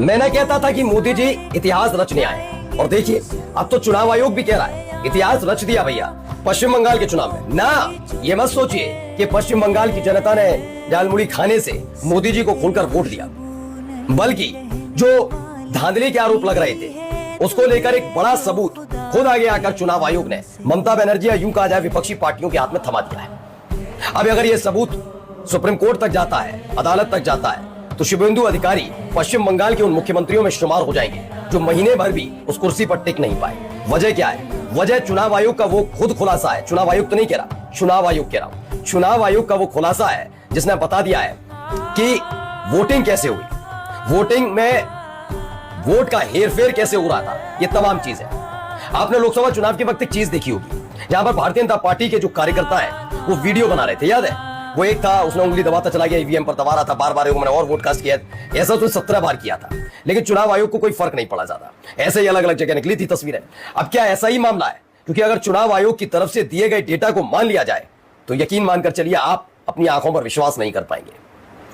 मैंने कहता था कि मोदी जी इतिहास रचने आए और देखिए अब तो चुनाव आयोग भी कह रहा है इतिहास रच दिया भैया पश्चिम बंगाल के चुनाव में। ना ये मत सोचिए कि पश्चिम बंगाल की जनता ने झालमुड़ी खाने से मोदी जी को खुलकर वोट दिया, बल्कि जो धांधली के आरोप लग रहे थे उसको लेकर एक बड़ा सबूत खुद आगे आकर चुनाव आयोग ने ममता बनर्जी या यूं कहा जाए विपक्षी पार्टियों के हाथ में थमा दिया है। अब अगर यह सबूत सुप्रीम कोर्ट तक जाता है, अदालत तक जाता है, तो शुभेंदु अधिकारी पश्चिम बंगाल के उन मुख्यमंत्रियों में शुमार हो जाएंगे जो महीने भर भी उस कुर्सी पर टिक नहीं पाए। वजह क्या है? वजह चुनाव आयोग का वो खुद खुलासा है। चुनाव आयोग तो नहीं कह रहा, चुनाव आयोग कह रहा हूं। चुनाव आयोग का वो खुलासा है जिसने बता दिया है कि वोटिंग कैसे हुई, वोटिंग में वोट का हेरफेर कैसे हो रहा था, ये तमाम चीजें। आपने लोकसभा चुनाव के वक्त एक चीज देखी होगी जहां पर भारतीय जनता पार्टी के जो कार्यकर्ता हैं वो वीडियो बना रहे थे, याद है? वो एक था उसने उंगली दबाता चला गया, ईवीएम पर दबा रहा था, बार बार मैंने और वोट कास्ट किया। ऐसा उसने 17 बार किया था, लेकिन चुनाव आयोग को कोई फर्क नहीं पड़ा ज्यादा। ऐसे ही अलग अलग जगह निकली थी तस्वीरें। अब क्या ऐसा ही मामला है? क्योंकि अगर चुनाव आयोग की तरफ से दिए गए डेटा को मान लिया जाए तो यकीन मानकर चलिए आप अपनी आंखों पर विश्वास नहीं कर पाएंगे।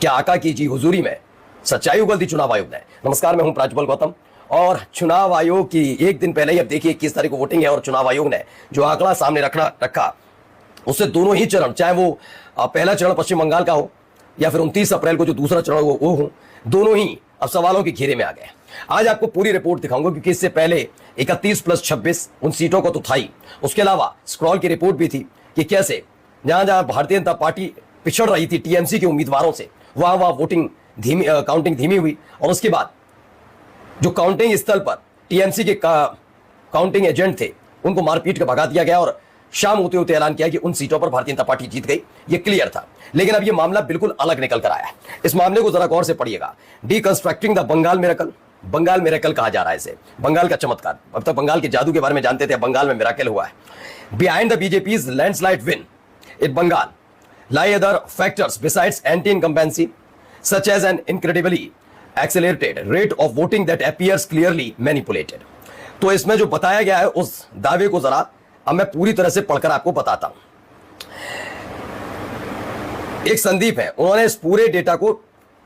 क्या आका की जी हुजूरी में सच्चाई उगल दी चुनाव आयोग ने। नमस्कार, मैं हूं प्राज्वल गौतम और चुनाव आयोग की एक दिन पहले ही, अब देखिए 21 तारीख को वोटिंग है और चुनाव आयोग ने जो आंकड़ा सामने रखा उससे दोनों ही चरण, चाहे वो पहला चरण पश्चिम बंगाल का हो या फिर 29 अप्रैल को जो दूसरा चरण वो हो, दोनों ही अब सवालों के घेरे में आ गए। आज आपको पूरी रिपोर्ट दिखाऊंगा क्योंकि इससे पहले 31+26 उन सीटों को तो था ही, उसके अलावा स्क्रॉल की रिपोर्ट भी थी कि कैसे जहां जहां भारतीय जनता पार्टी पिछड़ रही थी टीएमसी के उम्मीदवारों से, वहां वोटिंग काउंटिंग धीमी हुई और उसके बाद जो काउंटिंग स्थल पर टीएमसी के काउंटिंग एजेंट थे उनको मारपीट कर भगा दिया गया और शाम होते होते ऐलान किया कि उन सीटों पर भारतीय जनता पार्टी जीत गई। ये क्लियर था, लेकिन अब ये मामला बिल्कुल अलग निकल कर आया है। इस मामले को जरा गौर से पढ़िएगा। Deconstructing the Bengal miracle, Bengal miracle कहा जा रहा है इसे, बंगाल का चमत्कार। अब तक बंगाल के जादू के बारे में जानते थे, बंगाल में मिरेकल हुआ है। Behind the BJP's landslide win in Bengal lie other factors besides anti-incumbency such as an incredibly accelerated rate of voting that appears clearly manipulated। तो इसमें जो बताया गया है उस दावे को जरा अब मैं पूरी तरह से पढ़कर आपको बताता हूं। एक संदीप है, उन्होंने इस पूरे डेटा को,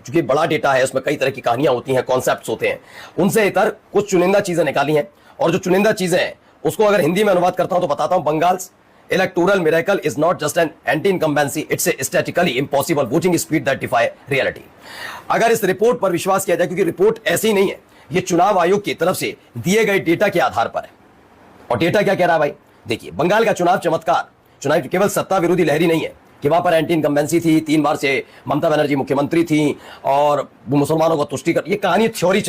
चूंकि बड़ा डेटा है उसमें कई तरह की कहानियां होती हैं, कॉन्सेप्ट्स होते हैं, उनसे इतर कुछ चुनिंदा चीजें निकाली हैं और जो चुनिंदा चीजें हैं उसको अगर हिंदी में अनुवाद करता हूं तो बताता हूं। Bengal's electoral miracle is not just an anti-incumbency, it's a statistically impossible voting speed that defy reality। अगर इस रिपोर्ट पर विश्वास किया जाए, क्योंकि रिपोर्ट ऐसी नहीं है, ये चुनाव आयोग की तरफ से दिए गए डेटा के आधार पर है। और डेटा क्या कह रहा है भाई? देखिए, बंगाल का चुनाव चमत्कार, चुनाव केवल सत्ता विरोधी लहरी नहीं है कि वहां पर एंटी इनकम्बेंसी थी, 3 बार से ममता बनर्जी मुख्यमंत्री थी और वो मुसलमानों को तुष्टि कर, ये कहानी थ्योरी